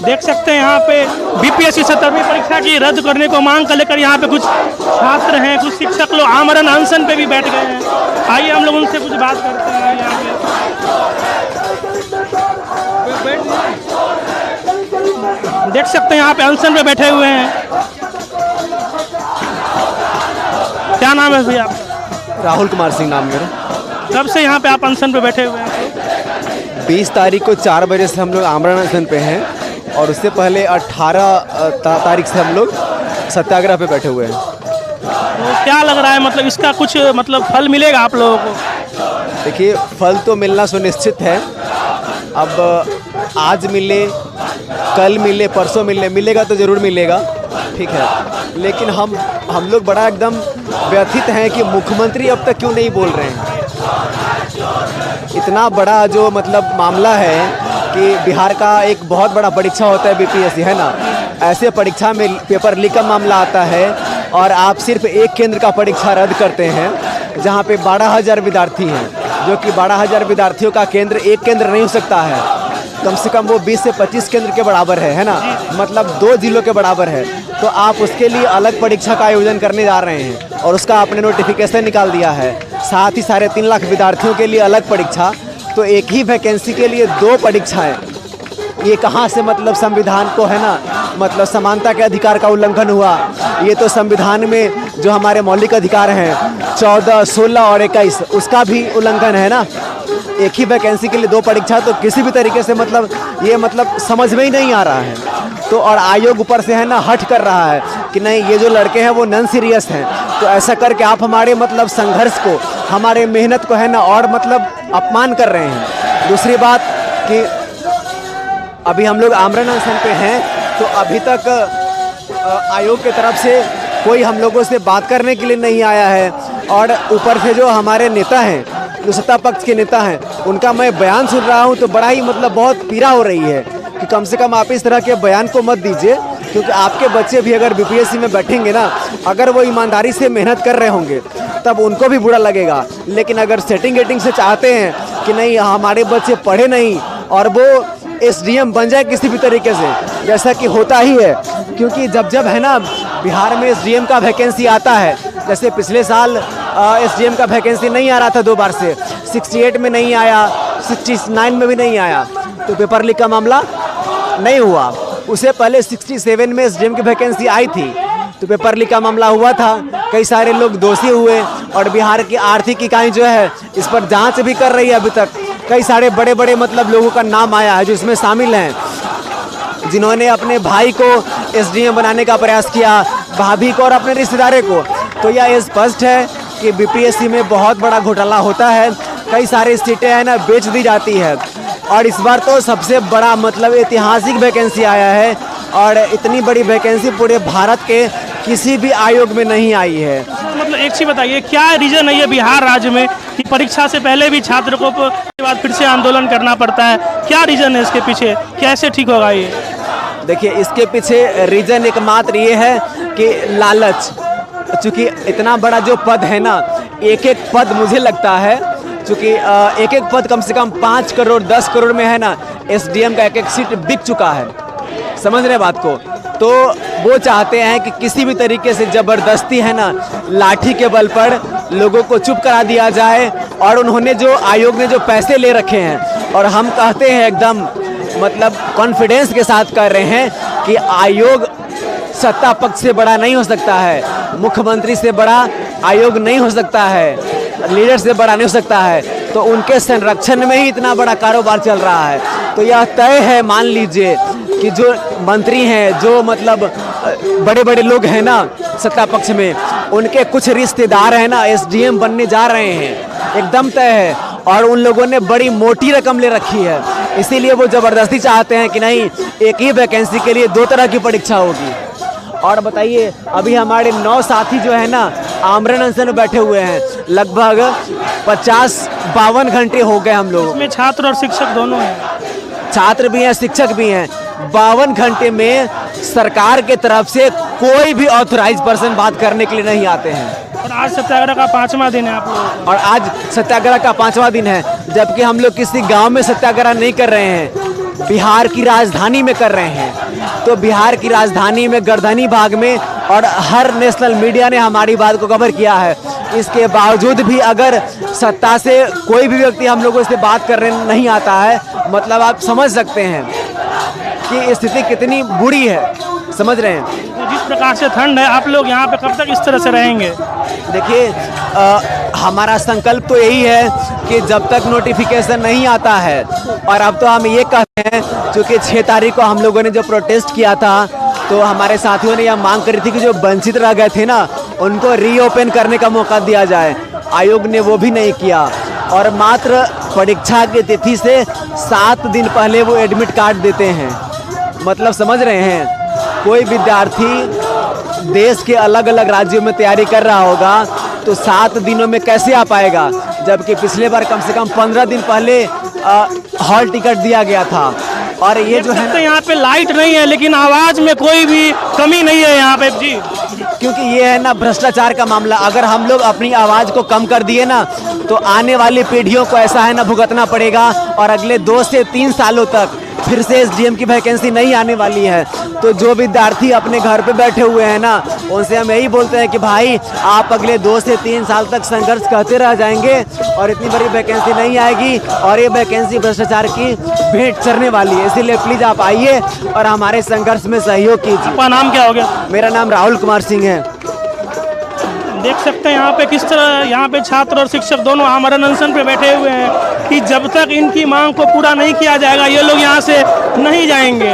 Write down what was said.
देख सकते हैं यहाँ पे बीपीएससी 17वीं परीक्षा की रद्द करने को मांग कर लेकर यहाँ पे कुछ छात्र हैं, कुछ शिक्षक लोग आमरण अनशन पे भी बैठ गए हैं। आइए हम लोग उनसे कुछ बात करते हैं। यहाँ पे देख सकते हैं यहाँ पे अनशन पे बैठे हुए हैं। क्या नाम है भैया आपका? राहुल कुमार सिंह नाम मेरा। कब से यहाँ पे आप अनशन पे बैठे हुए हैं? 20 तारीख को 4 बजे से हम लोग आमरण अनशन पे हैं और उससे पहले 18 तारीख से हम लोग सत्याग्रह पे बैठे हुए हैं। तो क्या लग रहा है, मतलब इसका कुछ मतलब फल मिलेगा आप लोगों को? देखिए, फल तो मिलना सुनिश्चित है। अब आज मिले, कल मिले, परसों मिलेगा तो ज़रूर मिलेगा, ठीक है। लेकिन हम लोग बड़ा एकदम व्यथित हैं कि मुख्यमंत्री अब तक क्यों नहीं बोल रहे हैं। इतना बड़ा जो मतलब मामला है कि बिहार का एक बहुत बड़ा परीक्षा होता है बीपीएससी, है ना। ऐसे परीक्षा में पेपर लीक का मामला आता है और आप सिर्फ एक केंद्र का परीक्षा रद्द करते हैं जहां पे 12,000 विद्यार्थी हैं, जो कि 12,000 विद्यार्थियों का केंद्र एक केंद्र नहीं हो सकता है। कम से कम वो 20 से 25 केंद्र के बराबर है ना, मतलब 2 जिलों के बराबर है। तो आप उसके लिए अलग परीक्षा का आयोजन करने जा रहे हैं और उसका आपने नोटिफिकेशन निकाल दिया है। साथ ही 3.5 लाख विद्यार्थियों के लिए अलग परीक्षा, तो एक ही वैकेंसी के लिए 2 परीक्षाएं। ये कहाँ से मतलब संविधान को, है ना, मतलब समानता के अधिकार का उल्लंघन हुआ। ये तो संविधान में जो हमारे मौलिक अधिकार हैं 14, 16 और 21, उसका भी उल्लंघन है ना। एक ही वैकेंसी के लिए 2 परीक्षा, तो किसी भी तरीके से मतलब ये मतलब समझ में ही नहीं आ रहा है। तो और आयोग ऊपर से, है ना, हट कर रहा है कि नहीं, ये जो लड़के हैं वो नॉन सीरियस हैं। तो ऐसा करके आप हमारे मतलब संघर्ष को, हमारे मेहनत को, है ना, और मतलब अपमान कर रहे हैं। दूसरी बात कि अभी हम लोग आमरण अनशन पे हैं, तो अभी तक आयोग की तरफ से कोई हम लोगों से बात करने के लिए नहीं आया है। और ऊपर से जो हमारे नेता हैं, जो सत्ता पक्ष के नेता हैं, उनका मैं बयान सुन रहा हूं तो बड़ा ही मतलब बहुत पीड़ा हो रही है कि कम से कम आप इस तरह के बयान को मत दीजिए, क्योंकि आपके बच्चे भी अगर बीपीएससी में बैठेंगे ना, अगर वो ईमानदारी से मेहनत कर रहे होंगे तब उनको भी बुरा लगेगा। लेकिन अगर सेटिंग गेटिंग से चाहते हैं कि नहीं हमारे बच्चे पढ़े नहीं और वो एसडीएम बन जाए किसी भी तरीके से, जैसा कि होता ही है, क्योंकि जब है ना बिहार में एसडीएम का वैकेंसी आता है, जैसे पिछले साल एसडीएम का वैकेंसी नहीं आ रहा था 2 बार से, 68 में नहीं आया, 69 में भी नहीं आया, तो पेपर लीक का मामला नहीं हुआ। उससे पहले 67 में एसडीएम की वैकेंसी आई थी, तो पेपर लीक का मामला हुआ था, कई सारे लोग दोषी हुए और बिहार की आर्थिक इकाई जो है इस पर जांच भी कर रही है। अभी तक कई सारे बड़े बड़े मतलब लोगों का नाम आया है जो इसमें शामिल हैं, जिन्होंने अपने भाई को एसडीएम बनाने का प्रयास किया, भाभी को और अपने रिश्तेदारों को। तो यह स्पष्ट है कि बीपीएससी में बहुत बड़ा घोटाला होता है, कई सारी सीटें हैं ना बेच दी जाती है। और इस बार तो सबसे बड़ा मतलब ऐतिहासिक वैकेंसी आया है और इतनी बड़ी वैकेंसी पूरे भारत के किसी भी आयोग में नहीं आई है। मतलब एक चीज बताइए, क्या रीजन है ये बिहार राज्य में कि परीक्षा से पहले भी छात्र को के बाद फिर से आंदोलन करना पड़ता है? क्या रीजन है इसके पीछे, कैसे ठीक होगा ये? देखिए, इसके पीछे रीजन एकमात्र ये है कि लालच। चूँकि इतना बड़ा जो पद है ना, एक एक पद मुझे लगता है, चूँकि एक एक पद कम से कम 5 करोड़ 10 करोड़ में है ना, एसडीएम का एक एक सीट बिक चुका है, समझ रहे बात को। तो वो चाहते हैं कि किसी भी तरीके से ज़बरदस्ती, है ना, लाठी के बल पर लोगों को चुप करा दिया जाए। और उन्होंने जो आयोग ने जो पैसे ले रखे हैं, और हम कहते हैं एकदम मतलब कॉन्फिडेंस के साथ कह रहे हैं कि आयोग सत्ता पक्ष से बड़ा नहीं हो सकता है, मुख्यमंत्री से बड़ा आयोग नहीं हो सकता है, लीडर से बड़ा नहीं हो सकता है। तो उनके संरक्षण में ही इतना बड़ा कारोबार चल रहा है। तो यह तय है, मान लीजिए कि जो मंत्री हैं, जो मतलब बड़े बड़े लोग हैं ना सत्ता पक्ष में, उनके कुछ रिश्तेदार हैं ना एसडीएम बनने जा रहे हैं, एकदम तय है। और उन लोगों ने बड़ी मोटी रकम ले रखी है, इसीलिए वो ज़बरदस्ती चाहते हैं कि नहीं, एक ही वैकेंसी के लिए 2 तरह की परीक्षा होगी। और बताइए, अभी हमारे 9 साथी जो है ना आमरण अनशन में बैठे हुए हैं, लगभग 50-52 घंटे हो गए हम लोग। इसमें छात्र और शिक्षक दोनों हैं, छात्र भी हैं, शिक्षक भी हैं। 52 घंटे में सरकार के तरफ से कोई भी ऑथराइज पर्सन बात करने के लिए नहीं आते हैं। और और आज सत्याग्रह का 5वां दिन है आप लोग। और आज सत्याग्रह का 5वां दिन है, जबकि हम लोग किसी गांव में सत्याग्रह नहीं कर रहे हैं, बिहार की राजधानी में कर रहे हैं। तो बिहार की राजधानी में गर्दनी भाग में और हर नेशनल मीडिया ने हमारी बात को कवर किया है। इसके बावजूद भी अगर सत्ता से कोई भी व्यक्ति हम लोगों से बात करने नहीं आता है, मतलब आप समझ सकते हैं कि स्थिति कितनी बुरी है, समझ रहे हैं। तो जिस प्रकार से ठंड है, आप लोग यहाँ पे कब तक इस तरह से रहेंगे? देखिए, हमारा संकल्प तो यही है कि जब तक नोटिफिकेशन नहीं आता है, और अब तो हम ये कहते हैं क्योंकि 6 तारीख को हम लोगों ने जो प्रोटेस्ट किया था, तो हमारे साथियों ने यह मांग करी थी कि जो वंचित रह गए थे ना, उनको रीओपन करने का मौका दिया जाए। आयोग ने वो भी नहीं किया और मात्र परीक्षा की तिथि से 7 दिन पहले वो एडमिट कार्ड देते हैं। मतलब समझ रहे हैं, कोई विद्यार्थी देश के अलग अलग राज्यों में तैयारी कर रहा होगा तो 7 दिनों में कैसे आ पाएगा, जबकि पिछले बार कम से कम 15 दिन पहले हॉल टिकट दिया गया था। और ये जो है, यहाँ पे लाइट नहीं है लेकिन आवाज में कोई भी कमी नहीं है यहाँ पे जी, क्योंकि ये है ना भ्रष्टाचार का मामला। अगर हम लोग अपनी आवाज को कम कर दिए ना, तो आने वाली पीढ़ियों को ऐसा है ना भुगतना पड़ेगा, और अगले 2 से 3 सालों तक फिर से एसडीएम की वैकेंसी नहीं आने वाली है। तो जो विद्यार्थी अपने घर पे बैठे हुए हैं ना, उनसे हम यही बोलते हैं कि भाई आप अगले 2 से 3 साल तक संघर्ष करते रह जाएंगे और इतनी बड़ी वैकेंसी नहीं आएगी, और ये वैकेंसी भ्रष्टाचार की भेंट चढ़ने वाली है। इसीलिए प्लीज आप आइए और हमारे संघर्ष में सहयोग कीजिए। आपका नाम क्या हो गया? मेरा नाम राहुल कुमार सिंह है। देख सकते हैं यहाँ पे किस तरह यहाँ पे छात्र और शिक्षक दोनों आमरण अनशन पे बैठे हुए हैं कि जब तक इनकी मांग को पूरा नहीं किया जाएगा ये लोग यहाँ से नहीं जाएंगे।